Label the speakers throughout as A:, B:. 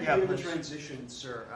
A: in the transition, sir,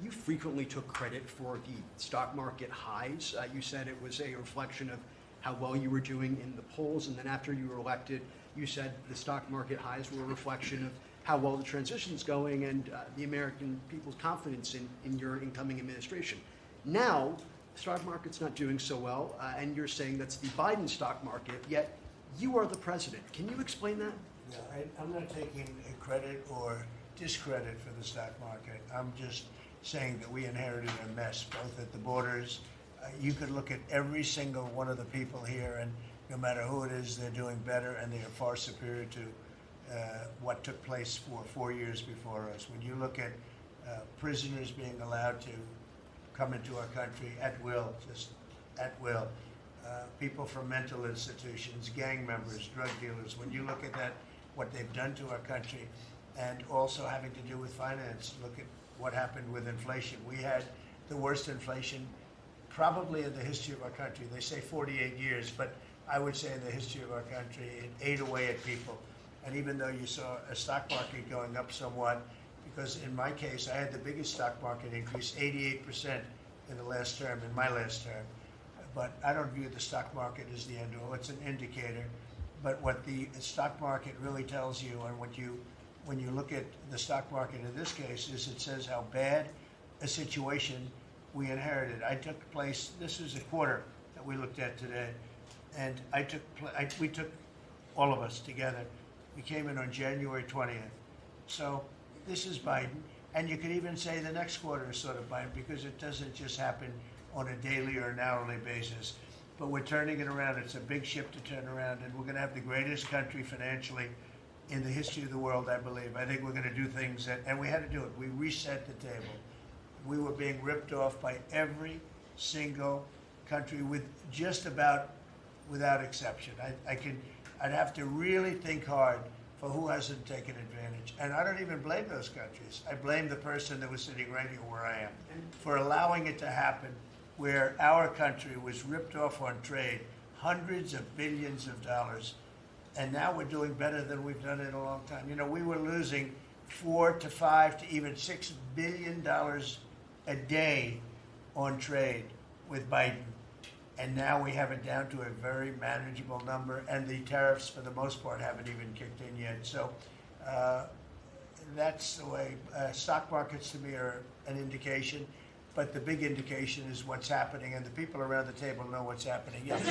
A: you frequently took credit for the stock market highs. You said it was a reflection of how well you were doing in the polls, and then after you were elected, you said the stock market highs were a reflection of how well the transition's going and the American people's confidence in your incoming administration. Now, the stock market's not doing so well, and you're saying that's the Biden stock market, yet you are the president. Can you explain that?
B: No, I'm not taking credit or discredit for the stock market. I'm just saying that we inherited a mess, both at the borders. You could look at every single one of the people here, and no matter who it is, they're doing better, and they are far superior to what took place for 4 years before us. When you look at prisoners being allowed to come into our country at will, just at will, people from mental institutions, gang members, drug dealers, when you look at that, what they've done to our country, and also having to do with finance, look at what happened with inflation. We had the worst inflation probably in the history of our country. They say 48 years, but I would say in the history of our country, it ate away at people. And even though you saw a stock market going up somewhat, because in my case, I had the biggest stock market increase, 88% in the last term, in my last term. But I don't view the stock market as the end all. It's an indicator. But what the stock market really tells you, and when you look at the stock market in this case, is it says how bad a situation we inherited. This is a quarter that we looked at today, and we took all of us together. We came in on January 20th. So this is Biden, and you could even say the next quarter is sort of Biden, because it doesn't just happen on a daily or an hourly basis. But we're turning it around. It's a big ship to turn around, and we're going to have the greatest country financially in the history of the world, I believe. I think we're going to do things and we had to do it. We reset the table. We were being ripped off by every single country, with just about without exception. I'd have to really think hard for who hasn't taken advantage. And I don't even blame those countries. I blame the person that was sitting right here where I am for allowing it to happen, where our country was ripped off on trade, hundreds of billions of dollars, and now we're doing better than we've done in a long time. You know, we were losing $4 to $5 to even $6 billion a day on trade with Biden, and now we have it down to a very manageable number, and the tariffs, for the most part, haven't even kicked in yet. So that's the way. Stock markets, to me, are an indication. But the big indication is what's happening, and the people around the table know what's happening. Yes.